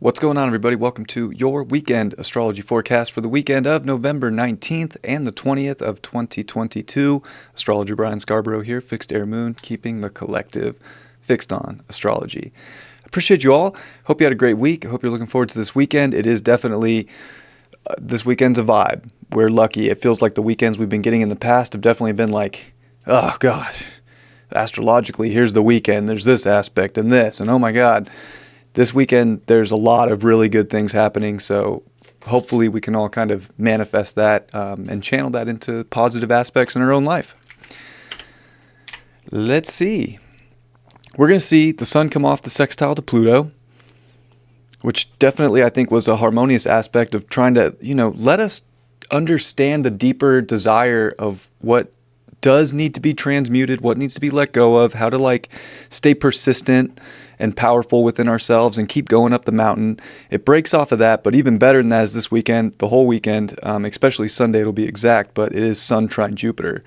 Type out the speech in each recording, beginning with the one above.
What's going on, everybody? Welcome to your weekend astrology forecast for the weekend of November 19th and the 20th of 2022. Astrologer Brian Scarborough here, Fixed Air Moon, keeping the collective fixed on astrology. Appreciate you all. Hope you had a great week. I hope you're looking forward to this weekend. It is definitely, this weekend's a vibe. We're lucky. It feels like the weekends we've been getting in the past have definitely been like, oh gosh, astrologically, here's the weekend. There's this aspect and this, and oh my God. This weekend, there's a lot of really good things happening, so hopefully we can all kind of manifest that and channel that into positive aspects in our own life. Let's see. We're going to see the sun come off the sextile to Pluto, which definitely I think was a harmonious aspect of trying to, let us understand the deeper desire of what does need to be transmuted, what needs to be let go of, how to stay persistent and powerful within ourselves and keep going up the mountain. It breaks off of that, but even better than that is this weekend, the whole weekend, especially Sunday, it'll be exact, but it is Sun trine Jupiter.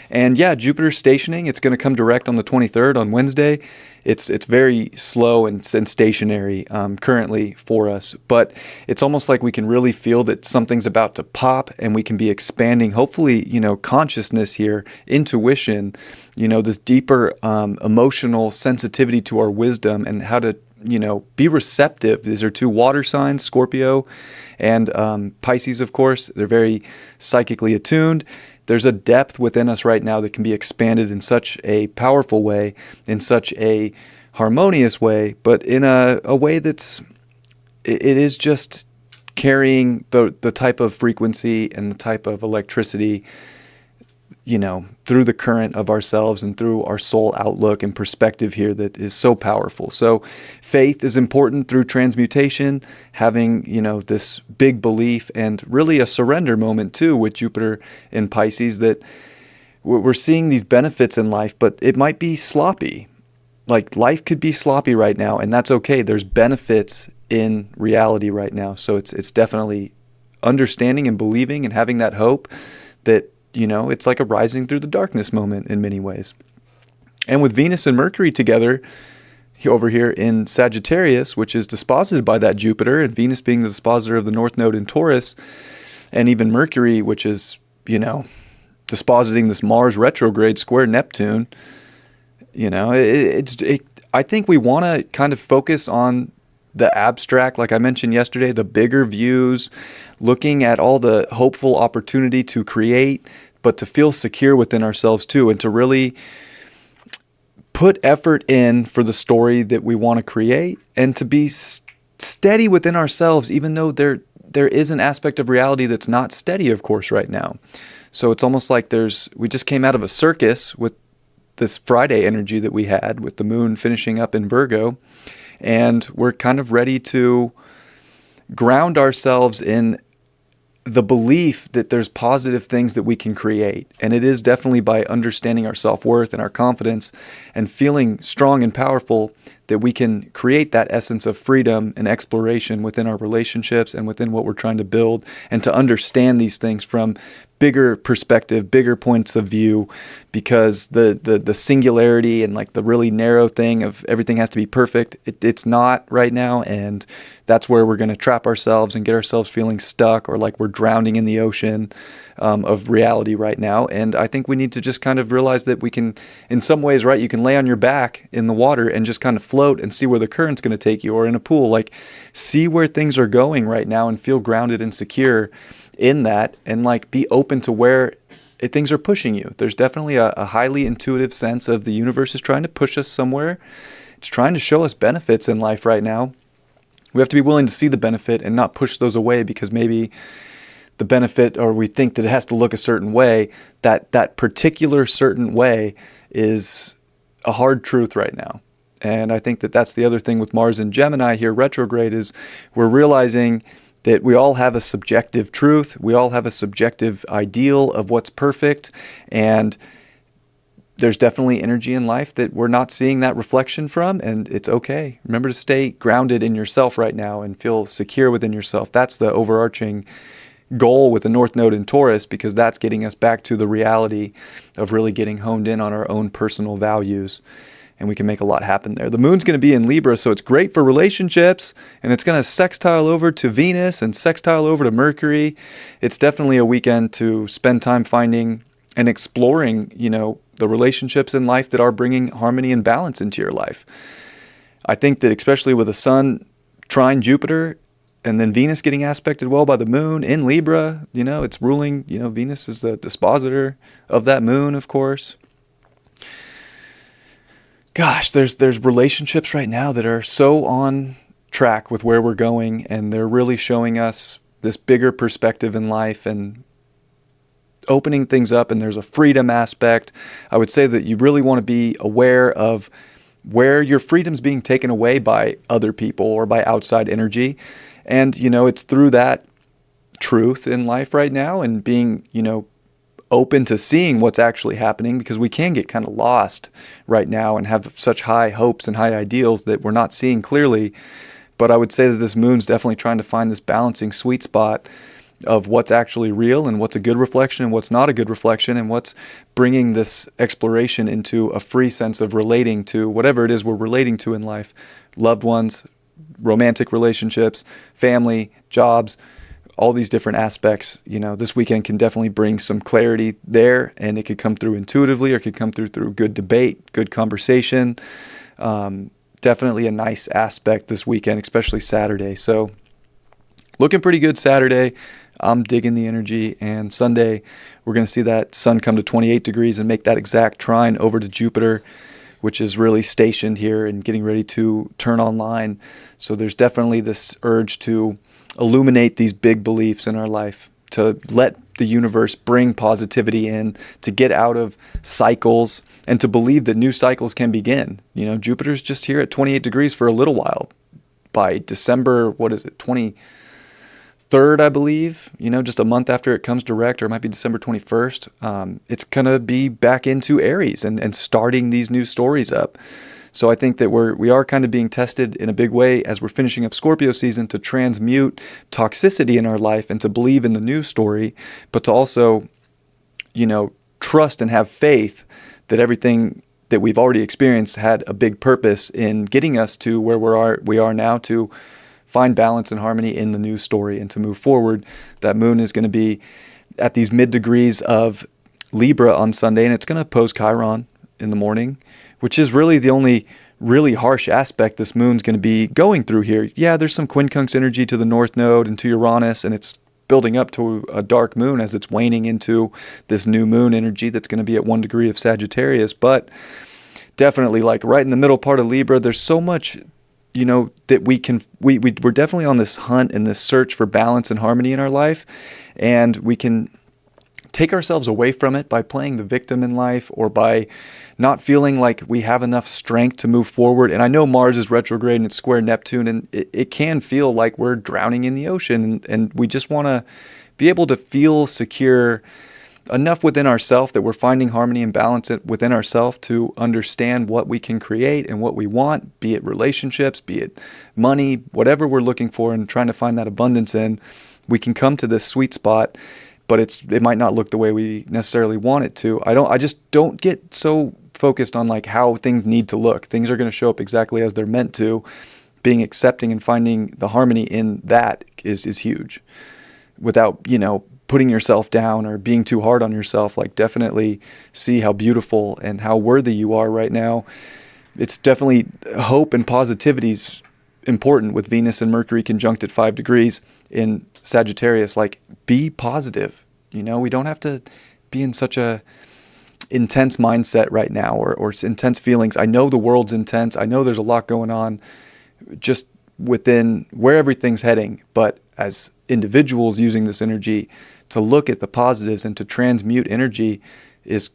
And yeah, Jupiter's stationing. It's going to come direct on the 23rd on Wednesday. It's very slow and stationary currently for us, but it's almost like we can really feel that something's about to pop and we can be expanding, hopefully, consciousness here, intuition, this deeper emotional sensitivity to our wisdom and how to, be receptive. These are two water signs, Scorpio and Pisces, of course. They're very psychically attuned. There's a depth within us right now that can be expanded in such a powerful way, in such a harmonious way, but in a way it is just carrying the type of frequency and the type of electricity, through the current of ourselves and through our soul outlook and perspective here that is so powerful. So faith is important through transmutation, having, this big belief and really a surrender moment too with Jupiter in Pisces, that we're seeing these benefits in life, but it might be sloppy. Like life could be sloppy right now, and that's okay. There's benefits in reality right now. So it's definitely understanding and believing and having that hope that, it's like a rising through the darkness moment in many ways. And with Venus and Mercury together over here in Sagittarius, which is disposited by that Jupiter, and Venus being the dispositor of the North Node in Taurus, and even Mercury, which is, dispositing this Mars retrograde square Neptune, I think we want to kind of focus on the abstract, like I mentioned yesterday, the bigger views, looking at all the hopeful opportunity to create, but to feel secure within ourselves too, and to really put effort in for the story that we want to create, and to be steady within ourselves, even though there is an aspect of reality that's not steady, of course, right now. So it's almost like we just came out of a circus with this Friday energy that we had with the moon finishing up in Virgo. And we're kind of ready to ground ourselves in the belief that there's positive things that we can create. And it is definitely by understanding our self-worth and our confidence and feeling strong and powerful that we can create that essence of freedom and exploration within our relationships and within what we're trying to build, and to understand these things from bigger perspective, bigger points of view, because the singularity and the really narrow thing of everything has to be perfect, it's not right now, and that's where we're going to trap ourselves and get ourselves feeling stuck or like we're drowning in the ocean of reality right now. And I think we need to just kind of realize that we can, in some ways, right, you can lay on your back in the water and just kind of float and see where the current's going to take you, or in a pool, see where things are going right now and feel grounded and secure in that, and be open to where things are pushing you. There's definitely a highly intuitive sense of the universe is trying to push us somewhere. It's trying to show us benefits in life right now. We have to be willing to see the benefit and not push those away because maybe the benefit, or we think that it has to look a certain way, that particular certain way is a hard truth right now. And I think that that's the other thing with Mars in Gemini here retrograde, is we're realizing that we all have a subjective truth. We all have a subjective ideal of what's perfect. And there's definitely energy in life that we're not seeing that reflection from, and it's okay. Remember to stay grounded in yourself right now and feel secure within yourself. That's the overarching goal with the North Node in Taurus, because that's getting us back to the reality of really getting honed in on our own personal values and we can make a lot happen there. The moon's going to be in Libra, so it's great for relationships, and it's going to sextile over to Venus and sextile over to Mercury. It's definitely a weekend to spend time finding and exploring, the relationships in life that are bringing harmony and balance into your life. I think that especially with the sun trine Jupiter and then Venus getting aspected well by the moon in Libra, it's ruling, Venus is the dispositor of that moon, of course. Gosh, there's relationships right now that are so on track with where we're going, and they're really showing us this bigger perspective in life and opening things up, and there's a freedom aspect. I would say that you really want to be aware of where your freedom's being taken away by other people or by outside energy. And, it's through that truth in life right now and being, open to seeing what's actually happening, because we can get kind of lost right now and have such high hopes and high ideals that we're not seeing clearly. But I would say that this moon's definitely trying to find this balancing sweet spot of what's actually real and what's a good reflection and what's not a good reflection, and what's bringing this exploration into a free sense of relating to whatever it is we're relating to in life. Loved ones, romantic relationships, family, jobs, all these different aspects. This weekend can definitely bring some clarity there, and it could come through intuitively, or it could come through good debate, good conversation. Definitely a nice aspect this weekend, especially Saturday. So looking pretty good Saturday. I'm digging the energy. And Sunday, we're going to see that sun come to 28 degrees and make that exact trine over to Jupiter, which is really stationed here and getting ready to turn online. So there's definitely this urge to illuminate these big beliefs in our life, to let the universe bring positivity in, to get out of cycles, and to believe that new cycles can begin. Jupiter's just here at 28 degrees for a little while. By December, 23rd, I believe, just a month after it comes direct, or it might be December 21st, it's going to be back into Aries and starting these new stories up. So I think that we are kind of being tested in a big way as we're finishing up Scorpio season, to transmute toxicity in our life and to believe in the new story, but to also, trust and have faith that everything that we've already experienced had a big purpose in getting us to where we are now, to find balance and harmony in the new story and to move forward. That moon is going to be at these mid degrees of Libra on Sunday, and it's going to oppose Chiron in the morning, which is really the only really harsh aspect this moon's going to be going through here. Yeah, there's some quincunx energy to the North Node and to Uranus, and it's building up to a dark moon as it's waning into this new moon energy that's going to be at 1 degree of Sagittarius. But definitely, like right in the middle part of Libra, there's so much that we're definitely on this hunt and this search for balance and harmony in our life, and we can take ourselves away from it by playing the victim in life, or by not feeling like we have enough strength to move forward. And I know Mars is retrograde and it's square Neptune, and it can feel like we're drowning in the ocean, and we just want to be able to feel secure enough within ourselves that we're finding harmony and balance within ourselves to understand what we can create and what we want, be it relationships, be it money, whatever we're looking for and trying to find that abundance in. We can come to this sweet spot, but it might not look the way we necessarily want it to. I just don't get so focused on like how things need to look. Things are going to show up exactly as they're meant to. Being accepting and finding the harmony in that is huge, without, putting yourself down or being too hard on yourself. Like, definitely see how beautiful and how worthy you are right now. It's definitely hope and positivity is important with Venus and Mercury conjunct at 5 degrees in Sagittarius. Like, be positive. We don't have to be in such a intense mindset right now, or intense feelings. I know the world's intense. I know there's a lot going on just within where everything's heading, but as individuals using this energy to look at the positives and to transmute energy is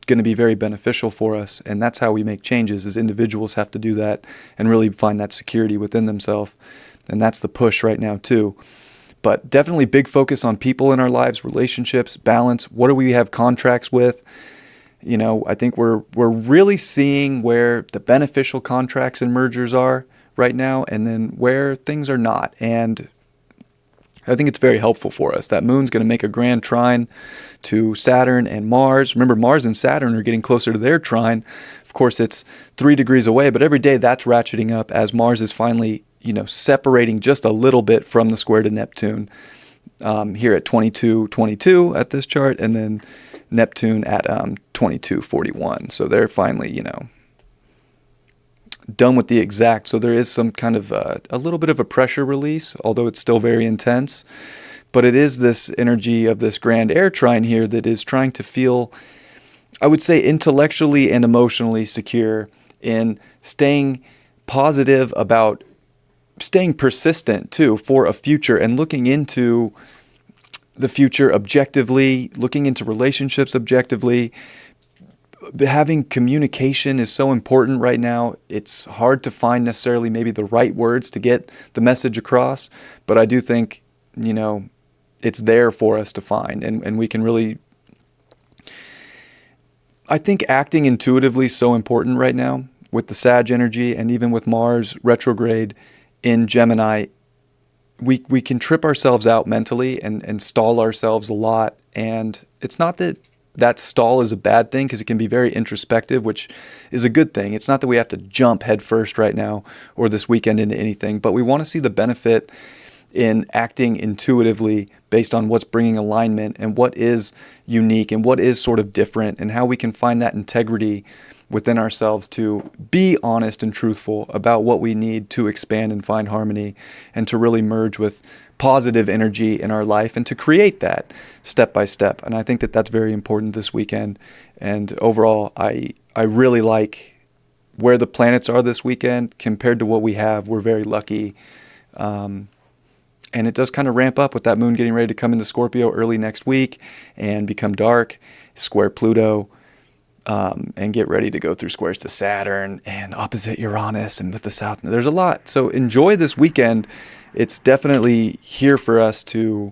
going to be very beneficial for us. And that's how we make changes, as individuals have to do that and really find that security within themselves. And that's the push right now too. But definitely big focus on people in our lives, relationships, balance. What do we have contracts with? I think we're really seeing where the beneficial contracts and mergers are right now, and then where things are not. And I think it's very helpful for us. That moon's going to make a grand trine to Saturn and Mars. Remember, Mars and Saturn are getting closer to their trine. Of course, it's 3 degrees away, but every day that's ratcheting up as Mars is finally, separating just a little bit from the square to Neptune here at 22:22 at this chart, and then Neptune at 22:41. So they're finally, done with the exact. So there is some kind of a little bit of a pressure release, although it's still very intense. But it is this energy of this grand air trine here that is trying to feel, I would say, intellectually and emotionally secure in staying positive about staying persistent too for a future and looking into the future objectively, looking into relationships objectively. Having communication is so important right now. It's hard to find necessarily maybe the right words to get the message across, but I do think, it's there for us to find, and we can really, I think acting intuitively is so important right now with the Sag energy, and even with Mars retrograde in Gemini. We can trip ourselves out mentally and stall ourselves a lot, and it's not that stall is a bad thing, because it can be very introspective, which is a good thing. It's not that we have to jump head first right now or this weekend into anything, but we want to see the benefit in acting intuitively based on what's bringing alignment and what is unique and what is sort of different, and how we can find that integrity within ourselves to be honest and truthful about what we need to expand and find harmony, and to really merge with positive energy in our life, and to create that step by step. And I think that that's very important this weekend. And overall, I really like where the planets are this weekend compared to what we have. We're very lucky. And it does kind of ramp up with that moon getting ready to come into Scorpio early next week and become dark, square Pluto, and get ready to go through squares to Saturn and opposite Uranus and with the South. There's a lot. So enjoy this weekend. It's definitely here for us to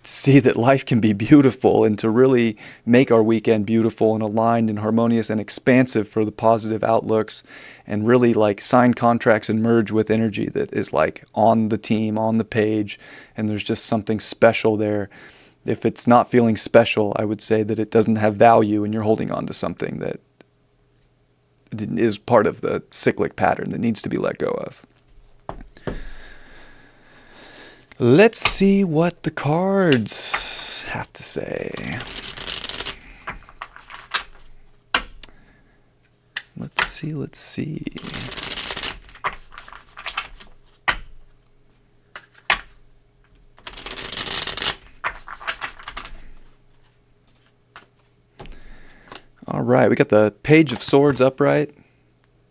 see that life can be beautiful, and to really make our weekend beautiful and aligned and harmonious and expansive for the positive outlooks, and really like sign contracts and merge with energy that is like on the team, on the page, and there's just something special there. If it's not feeling special, I would say that it doesn't have value, and you're holding on to something that is part of the cyclic pattern that needs to be let go of. Let's see what the cards have to say. Let's see. All right, we got the Page of Swords upright.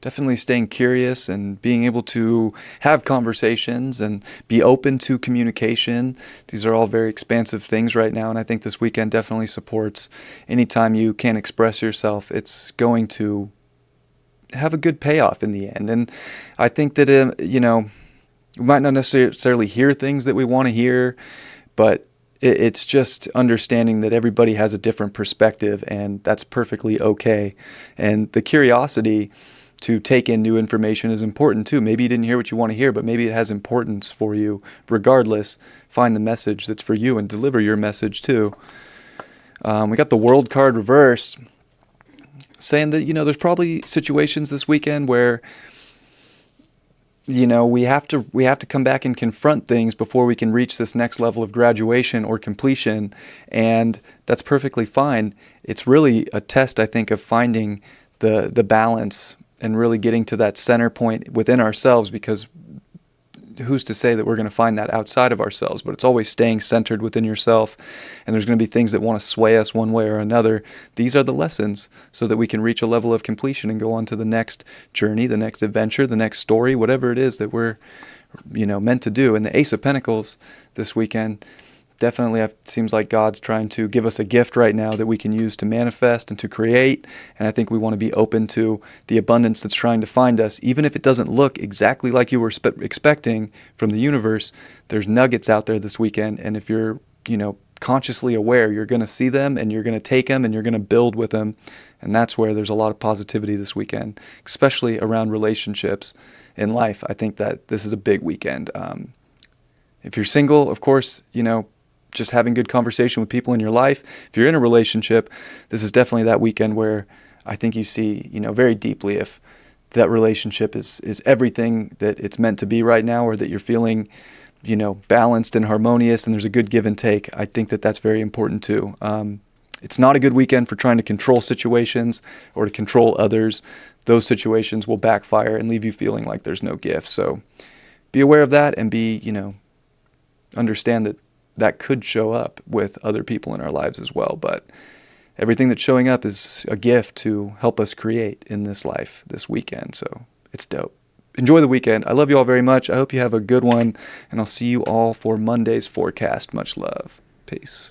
Definitely staying curious and being able to have conversations and be open to communication. These are all very expansive things right now, and I think this weekend definitely supports. Anytime you can express yourself, it's going to have a good payoff in the end. And I think that, we might not necessarily hear things that we want to hear, but it's just understanding that everybody has a different perspective, and that's perfectly okay. And the curiosity to take in new information is important too. Maybe you didn't hear what you want to hear, but maybe it has importance for you. Regardless, find the message that's for you and deliver your message too. We got the World card reversed, saying that, there's probably situations this weekend where, we have to come back and confront things before we can reach this next level of graduation or completion, and that's perfectly fine. It's really a test, I think, of finding the balance and really getting to that center point within ourselves, because who's to say that we're going to find that outside of ourselves? But it's always staying centered within yourself, and there's going to be things that want to sway us one way or another. These are the lessons so that we can reach a level of completion and go on to the next journey, the next adventure, the next story, whatever it is that we're meant to do. And the Ace of Pentacles this weekend, definitely seems like God's trying to give us a gift right now that we can use to manifest and to create. And I think we want to be open to the abundance that's trying to find us. Even if it doesn't look exactly like you were expecting from the universe, there's nuggets out there this weekend. And if you're, consciously aware, you're going to see them, and you're going to take them, and you're going to build with them. And that's where there's a lot of positivity this weekend, especially around relationships in life. I think that this is a big weekend. If you're single, of course, just having good conversation with people in your life. If you're in a relationship, this is definitely that weekend where I think you see, very deeply if that relationship is everything that it's meant to be right now, or that you're feeling, balanced and harmonious and there's a good give and take. I think that that's very important too. It's not a good weekend for trying to control situations or to control others. Those situations will backfire and leave you feeling like there's no gift. So be aware of that and understand that that could show up with other people in our lives as well. But everything that's showing up is a gift to help us create in this life this weekend. So it's dope. Enjoy the weekend. I love you all very much. I hope you have a good one, and I'll see you all for Monday's forecast. Much love. Peace.